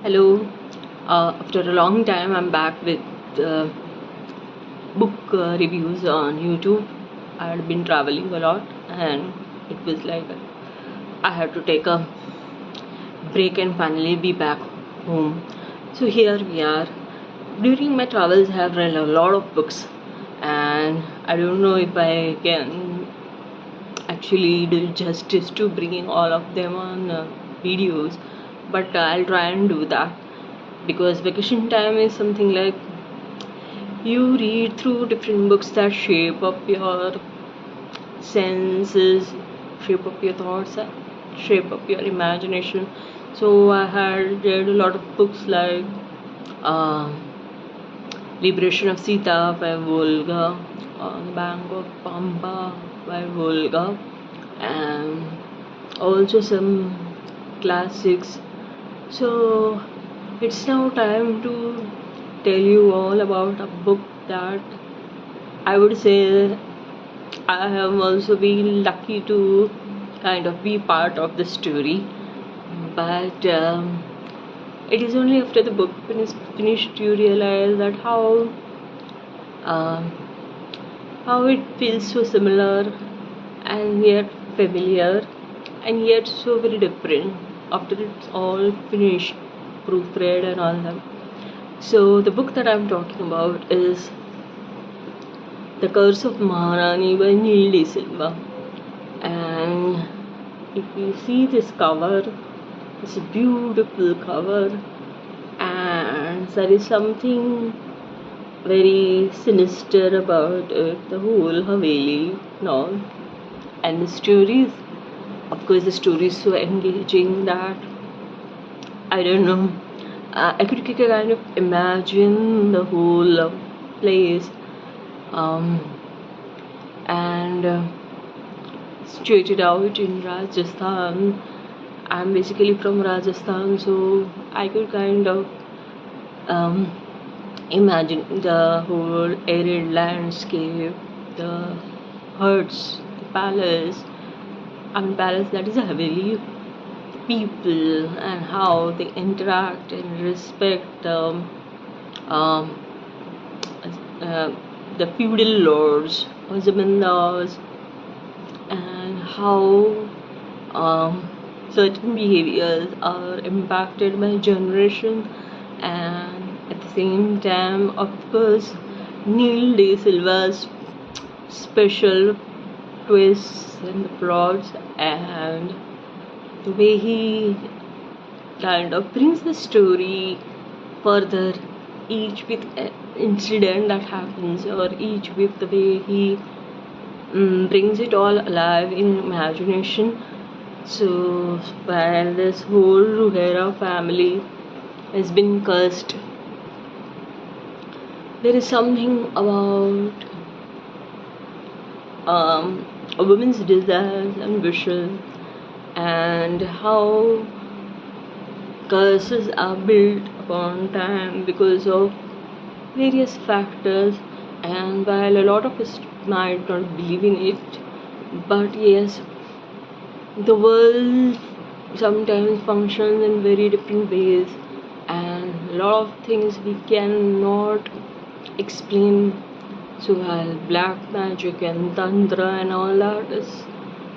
Hello. After a long time, I'm back with book reviews on YouTube. I had been traveling a lot, and it was like I had to take a break and finally be back home. So here we are. During my travels, I have read a lot of books, and I don't know if I can actually do justice to bringing all of them on videos, but I'll try and do that because vacation time is something like you read through different books that shape up your senses, shape up your thoughts, shape up your imagination. So I had read a lot of books like uh, Liberation of Sita by Volga, On the Bank of Pampa by Volga, and also some classics. So it's now time to tell you all about a book that I would say I have also been lucky to kind of be part of the story, but it is only after the book finished you realize that um, how it feels so similar and yet familiar and yet so very different after it's all finished, proofread and all that. So the book that I'm talking about is The Curse of Maharani by Neil De Silva. And if you see this cover, it's a beautiful cover, and there is something very sinister about it, the whole Haveli now. And the stories, of course, the story is so engaging that I don't know. I could kind of imagine the whole place, um, and situated out in Rajasthan. I'm basically from Rajasthan, so I could kind of um, imagine the whole arid landscape, the huts, the palace. I mean, palace that is a Haveli, people and how they interact and respect um, uh, the feudal lords or zamindars, and how certain behaviors are impacted by generation, and at the same time, of course, Neil De Silva's special twists in the plots and the way he kind of brings the story further, each with an incident that happens, or each with the way he brings it all alive in imagination. So while this whole Ruhera family has been cursed, there is something about a woman's desires and wishes, and how curses are built upon time because of various factors. And while a lot of us might not believe in it, but yes, the world sometimes functions in very different ways, and a lot of things we cannot explain. So while black magic and tantra and all that is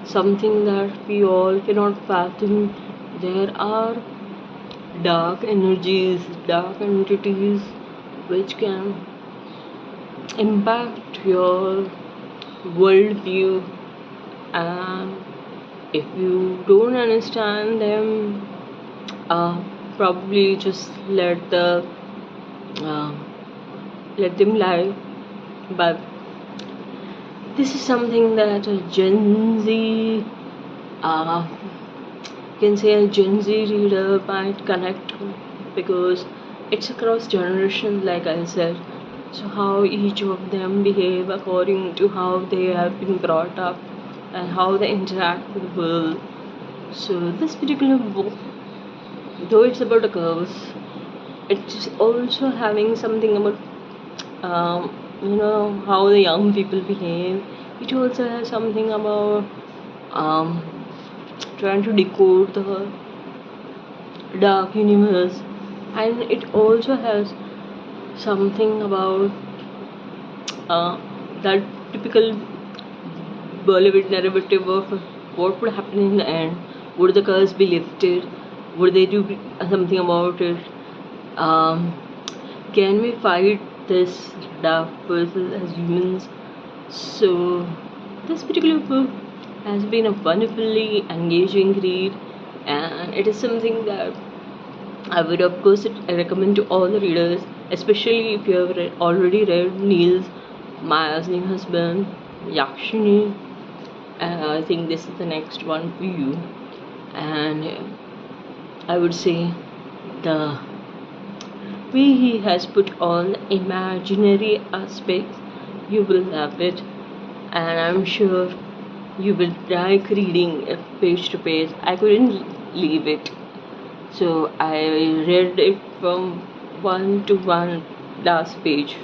something that we all cannot fathom, there are dark energies, dark entities which can impact your worldview, and if you don't understand them, probably just uh, let them lie. But this is something that a Gen Z, uh, can say a Gen Z reader might connect to, because it's across generations, like I said. So how each of them behave according to how they have been brought up and how they interact with the world. So this particular book, though it's about a curse, it's also having something about how the young people behave. It also has something about trying to decode the dark universe, and it also has something about that typical Bollywood narrative of what would happen in the end. Would the curse be lifted? Would they do something about it? Um, can we fight this dark forces as humans? So, this particular book has been a wonderfully engaging read, and it is something that I would, of course, recommend to all the readers, especially if you have already read Neil's Maya's New Husband, Yakshini. I think this is the next one for you, and I would say the way he has put on the imaginary aspects, you will love it, and I'm sure you will like reading it page to page. I couldn't leave it, so I read it from one to one last page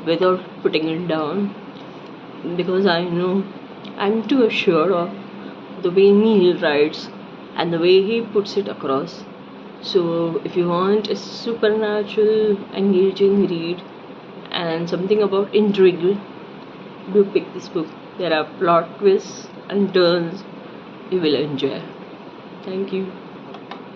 without putting it down, because I know I'm too assured of the way Neil writes and the way he puts it across. So, if you want a supernatural, engaging read and something about intrigue, do pick this book. There are plot twists and turns you will enjoy. Thank you.